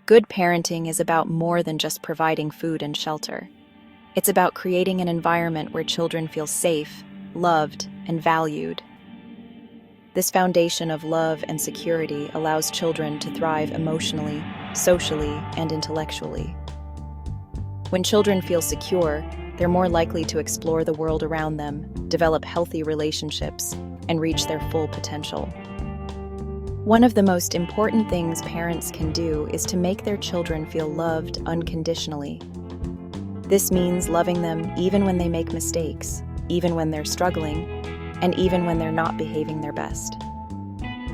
Good parenting is about more than just providing food and shelter. It's about creating an environment where children feel safe, loved, and valued. This foundation of love and security allows children to thrive emotionally, socially, and intellectually. When children feel secure, they're more likely to explore the world around them, develop healthy relationships, and reach their full potential. One of the most important things parents can do is to make their children feel loved unconditionally. This means loving them even when they make mistakes, even when they're struggling, and even when they're not behaving their best.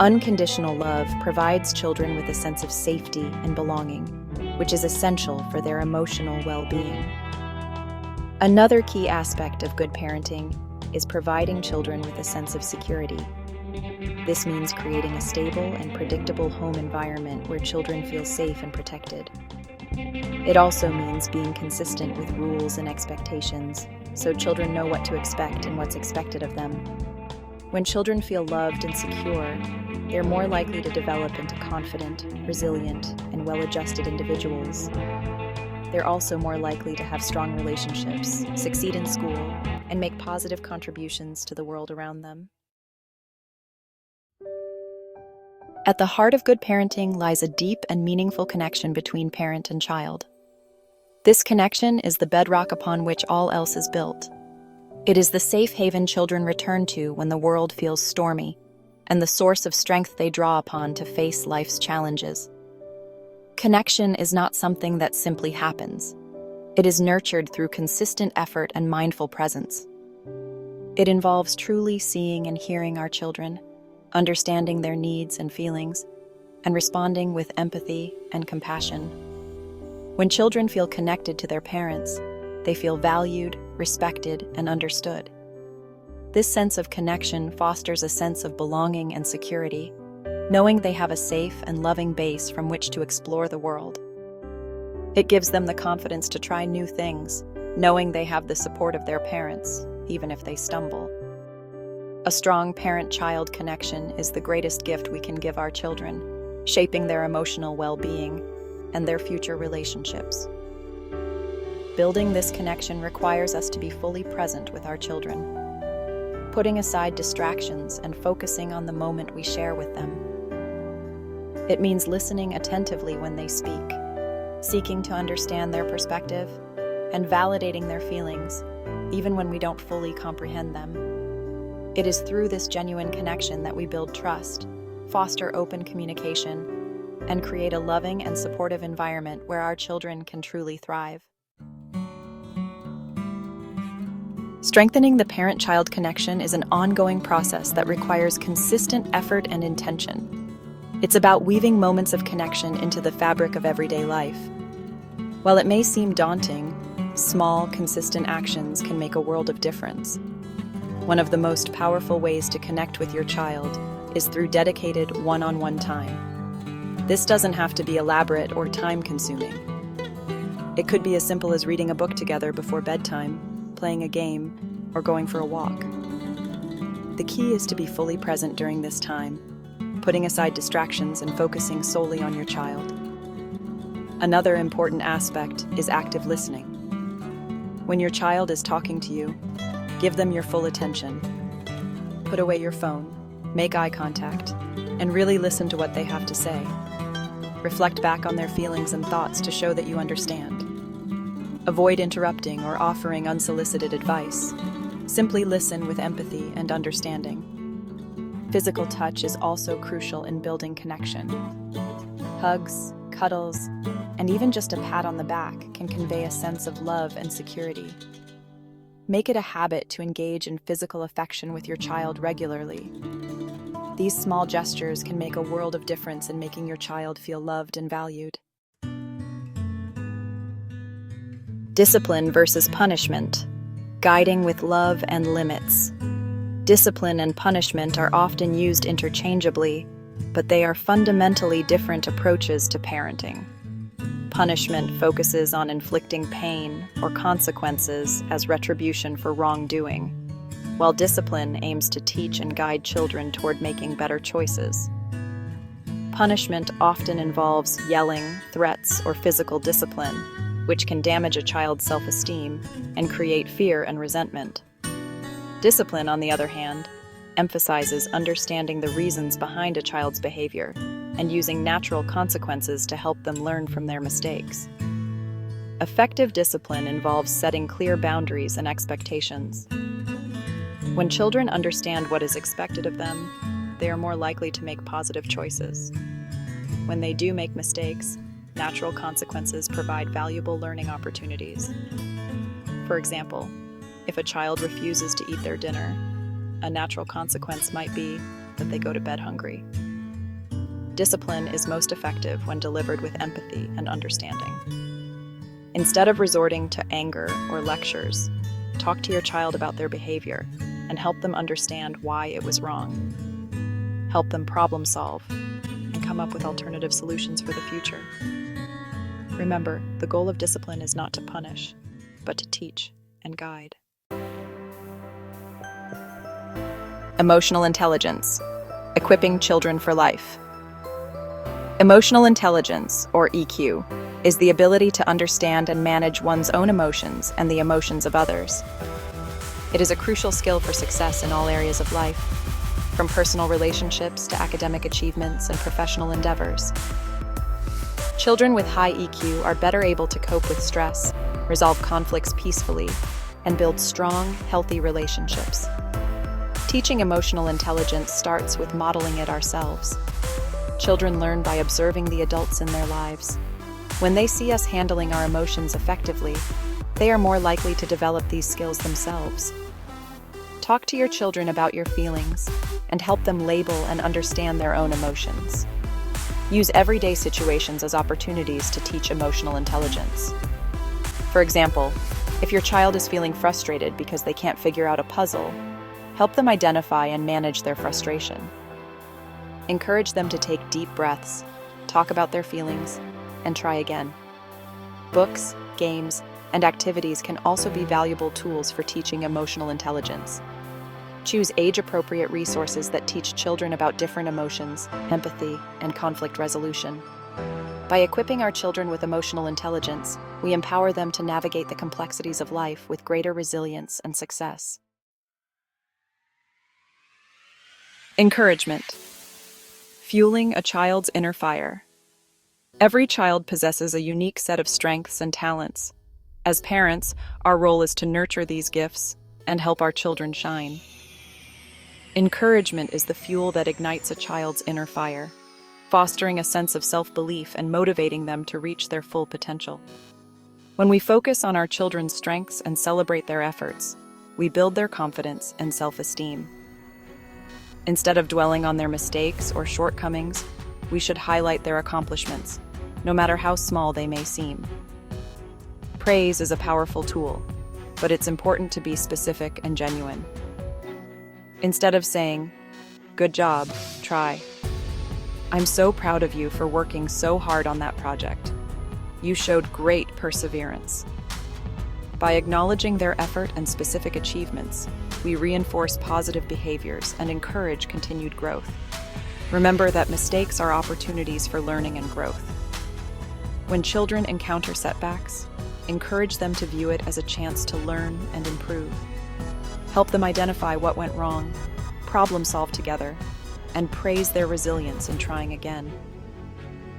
Unconditional love provides children with a sense of safety and belonging, which is essential for their emotional well-being. Another key aspect of good parenting is providing children with a sense of security. This means creating a stable and predictable home environment where children feel safe and protected. It also means being consistent with rules and expectations, so children know what to expect and what's expected of them. When children feel loved and secure, they're more likely to develop into confident, resilient, and well-adjusted individuals. They're also more likely to have strong relationships, succeed in school, and make positive contributions to the world around them. At the heart of good parenting lies a deep and meaningful connection between parent and child. This connection is the bedrock upon which all else is built. It is the safe haven children return to when the world feels stormy, and the source of strength they draw upon to face life's challenges. Connection is not something that simply happens. It is nurtured through consistent effort and mindful presence. It involves truly seeing and hearing our children, understanding their needs and feelings, and responding with empathy and compassion. When children feel connected to their parents, they feel valued, respected, and understood. This sense of connection fosters a sense of belonging and security, knowing they have a safe and loving base from which to explore the world. It gives them the confidence to try new things, knowing they have the support of their parents, even if they stumble. A strong parent-child connection is the greatest gift we can give our children, shaping their emotional well-being and their future relationships. Building this connection requires us to be fully present with our children, putting aside distractions and focusing on the moment we share with them. It means listening attentively when they speak, seeking to understand their perspective, and validating their feelings, even when we don't fully comprehend them. It is through this genuine connection that we build trust, foster open communication, and create a loving and supportive environment where our children can truly thrive. Strengthening the parent-child connection is an ongoing process that requires consistent effort and intention. It's about weaving moments of connection into the fabric of everyday life. While it may seem daunting, small, consistent actions can make a world of difference. One of the most powerful ways to connect with your child is through dedicated one-on-one time. This doesn't have to be elaborate or time-consuming. It could be as simple as reading a book together before bedtime, playing a game, or going for a walk. The key is to be fully present during this time, putting aside distractions and focusing solely on your child. Another important aspect is active listening. When your child is talking to you, give them your full attention. Put away your phone, make eye contact, and really listen to what they have to say. Reflect back on their feelings and thoughts to show that you understand. Avoid interrupting or offering unsolicited advice. Simply listen with empathy and understanding. Physical touch is also crucial in building connection. Hugs, cuddles, and even just a pat on the back can convey a sense of love and security. Make it a habit to engage in physical affection with your child regularly. These small gestures can make a world of difference in making your child feel loved and valued. Discipline versus punishment. Guiding with love and limits. Discipline and punishment are often used interchangeably, but they are fundamentally different approaches to parenting. Punishment focuses on inflicting pain or consequences as retribution for wrongdoing, while discipline aims to teach and guide children toward making better choices. Punishment often involves yelling, threats, or physical discipline, which can damage a child's self-esteem and create fear and resentment. Discipline, on the other hand, emphasizes understanding the reasons behind a child's behavior and using natural consequences to help them learn from their mistakes. Effective discipline involves setting clear boundaries and expectations. When children understand what is expected of them, they are more likely to make positive choices. When they do make mistakes, natural consequences provide valuable learning opportunities. For example, if a child refuses to eat their dinner, a natural consequence might be that they go to bed hungry. Discipline is most effective when delivered with empathy and understanding. Instead of resorting to anger or lectures, talk to your child about their behavior and help them understand why it was wrong. Help them problem solve and come up with alternative solutions for the future. Remember, the goal of discipline is not to punish, but to teach and guide. Emotional intelligence, equipping children for life. Emotional intelligence, or EQ, is the ability to understand and manage one's own emotions and the emotions of others. It is a crucial skill for success in all areas of life, from personal relationships to academic achievements and professional endeavors. Children with high EQ are better able to cope with stress, resolve conflicts peacefully, and build strong, healthy relationships. Teaching emotional intelligence starts with modeling it ourselves. Children learn by observing the adults in their lives. When they see us handling our emotions effectively, they are more likely to develop these skills themselves. Talk to your children about your feelings and help them label and understand their own emotions. Use everyday situations as opportunities to teach emotional intelligence. For example, if your child is feeling frustrated because they can't figure out a puzzle, help them identify and manage their frustration. Encourage them to take deep breaths, talk about their feelings, and try again. Books, games, and activities can also be valuable tools for teaching emotional intelligence. Choose age-appropriate resources that teach children about different emotions, empathy, and conflict resolution. By equipping our children with emotional intelligence, we empower them to navigate the complexities of life with greater resilience and success. Encouragement. Fueling a child's inner fire. Every child possesses a unique set of strengths and talents. As parents, our role is to nurture these gifts and help our children shine. Encouragement is the fuel that ignites a child's inner fire, fostering a sense of self-belief and motivating them to reach their full potential. When we focus on our children's strengths and celebrate their efforts, we build their confidence and self-esteem. Instead of dwelling on their mistakes or shortcomings, we should highlight their accomplishments, no matter how small they may seem. Praise is a powerful tool, but it's important to be specific and genuine. Instead of saying, "Good job, try," "I'm so proud of you for working so hard on that project. You showed great perseverance." By acknowledging their effort and specific achievements, we reinforce positive behaviors and encourage continued growth. Remember that mistakes are opportunities for learning and growth. When children encounter setbacks, encourage them to view it as a chance to learn and improve. Help them identify what went wrong, problem solve together, and praise their resilience in trying again.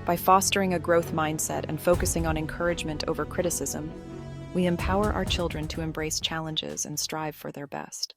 By fostering a growth mindset and focusing on encouragement over criticism, we empower our children to embrace challenges and strive for their best.